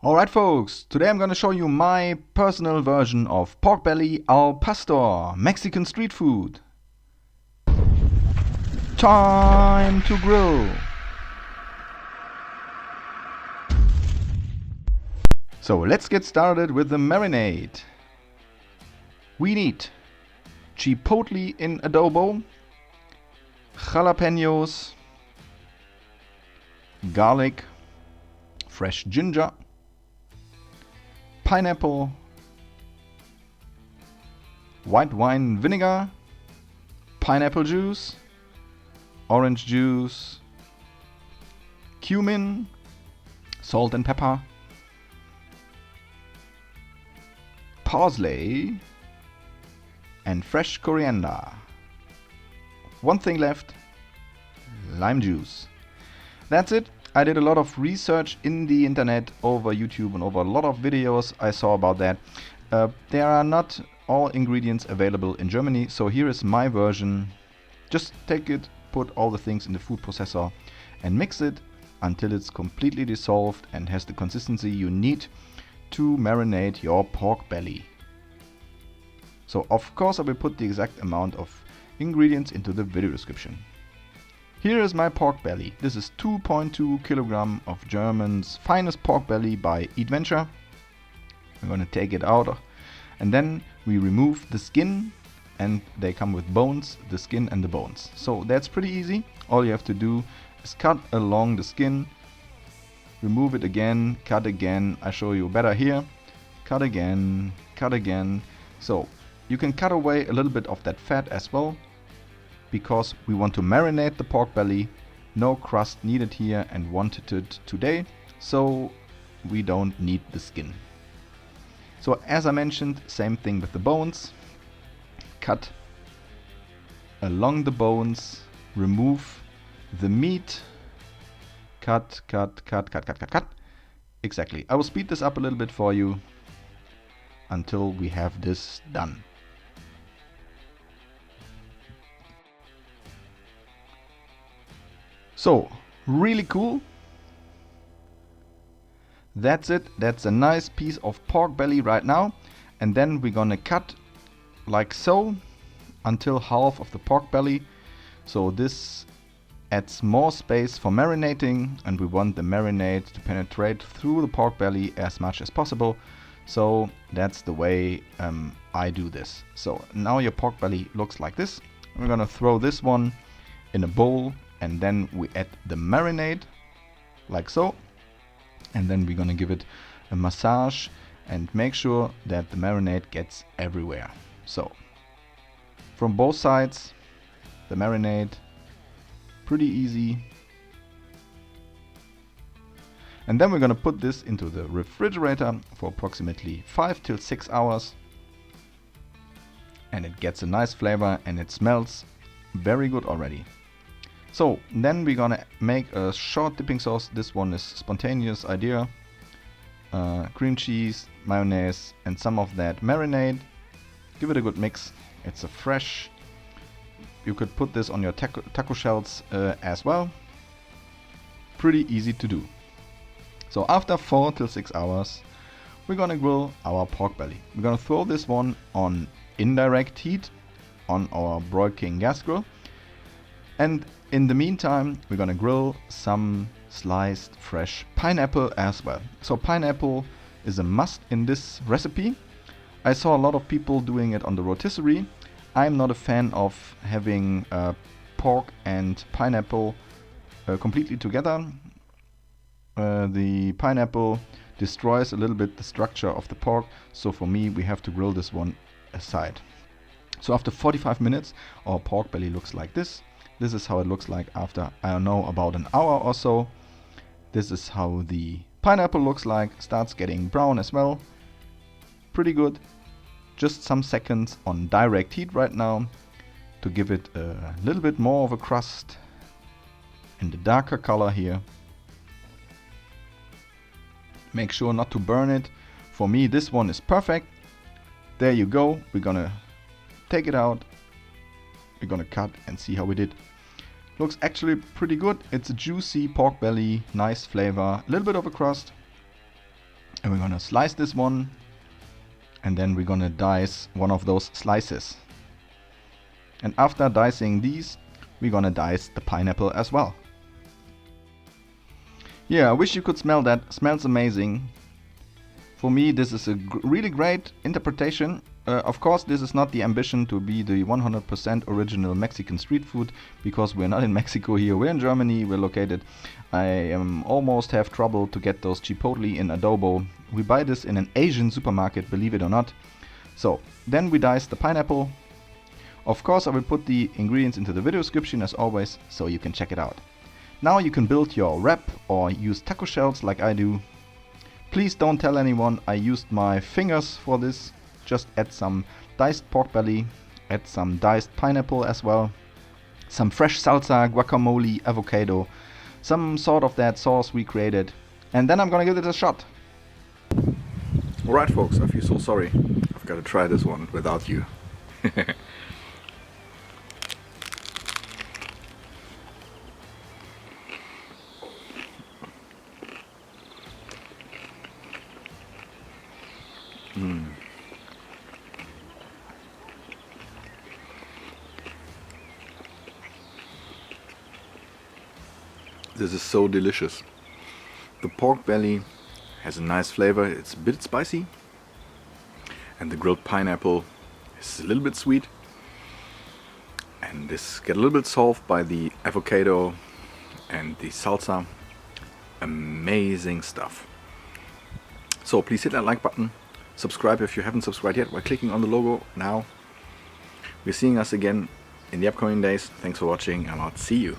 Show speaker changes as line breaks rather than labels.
Alright folks, today I'm gonna show you my personal version of pork belly al pastor, Mexican street food. Time to grill! So let's get started with the marinade. We need chipotle in adobo, jalapenos, garlic, fresh ginger, pineapple, white wine vinegar, pineapple juice, orange juice, cumin, salt and pepper, parsley, and fresh coriander. One thing left, lime juice. That's it. I did a lot of research in the internet over YouTube and over a lot of videos I saw about that. There are not all ingredients available in Germany, so here is my version. Just take it, put all the things in the food processor and mix it until it's completely dissolved and has the consistency you need to marinate your pork belly. So of course I will put the exact amount of ingredients into the video description. Here is my pork belly. This is 2.2 kilogram of German's finest pork belly by Eatventure. I'm gonna take it out and then we remove the skin, and they come with bones, the skin and the bones. So that's pretty easy. All you have to do is cut along the skin, remove it again, cut again. I show you better here. Cut again, cut again. So you can cut away a little bit of that fat as well, because we want to marinate the pork belly. No crust needed here and wanted it today, so we don't need the skin. So as I mentioned, same thing with the bones. Cut along the bones, remove the meat, cut. Exactly. I will speed this up a little bit for you until we have this done. So, really cool. That's it. That's a nice piece of pork belly right now. And then we're gonna cut like so until half of the pork belly. So this adds more space for marinating, and we want the marinade to penetrate through the pork belly as much as possible. So that's the way I do this. So now your pork belly looks like this. We're gonna throw this one in a bowl, and then we add the marinade like so, and then we're gonna give it a massage and make sure that the marinade gets everywhere. So from both sides, the marinade, pretty easy. And then we're gonna put this into the refrigerator for approximately 5 till 6 hours, and it gets a nice flavor and it smells very good already. So then we're gonna make a short dipping sauce. This one is spontaneous idea. Cream cheese, mayonnaise, and some of that marinade. Give it a good mix. It's a fresh. You could put this on your taco shells as well. Pretty easy to do. So after 4 till 6 hours, we're gonna grill our pork belly. We're gonna throw this one on indirect heat on our Broil King gas grill. And in the meantime, we're gonna grill some sliced fresh pineapple as well. So pineapple is a must in this recipe. I saw a lot of people doing it on the rotisserie. I'm not a fan of having pork and pineapple completely together. The pineapple destroys a little bit the structure of the pork, so for me we have to grill this one aside. So after 45 minutes our pork belly looks like this. This is how it looks like after, I don't know, about an hour or so. This is how the pineapple looks like. Starts getting brown as well. Pretty good. Just some seconds on direct heat right now to give it a little bit more of a crust and a darker color here. Make sure not to burn it. For me this one is perfect. There you go. We're gonna take it out. We're gonna cut and see how we did. Looks actually pretty good. It's a juicy pork belly, nice flavor, a little bit of a crust. And we're gonna slice this one, and then we're gonna dice one of those slices. And after dicing these, we're gonna dice the pineapple as well. Yeah, I wish you could smell that. Smells amazing. For me, this is a really great interpretation. Of course, this is not the ambition to be the 100% original Mexican street food, because we're not in Mexico here, we're in Germany, we're located. I almost have trouble to get those Chipotle in Adobo. We buy this in an Asian supermarket, believe it or not. So, then we dice the pineapple. Of course, I will put the ingredients into the video description as always, so you can check it out. Now you can build your wrap or use taco shells like I do. Please don't tell anyone I used my fingers for this. Just add some diced pork belly, add some diced pineapple as well, some fresh salsa, guacamole, avocado, some sort of that sauce we created, and then I'm gonna give it a shot. Alright folks, I feel so sorry. I've got to try this one without you. This is so delicious. The pork belly has a nice flavor, it's a bit spicy, and the grilled pineapple is a little bit sweet, and this get a little bit soft by the avocado and the salsa. Amazing stuff. So please hit that like button, subscribe if you haven't subscribed yet by clicking on the logo now. We're seeing us again in the upcoming days. Thanks for watching, and I'll see you.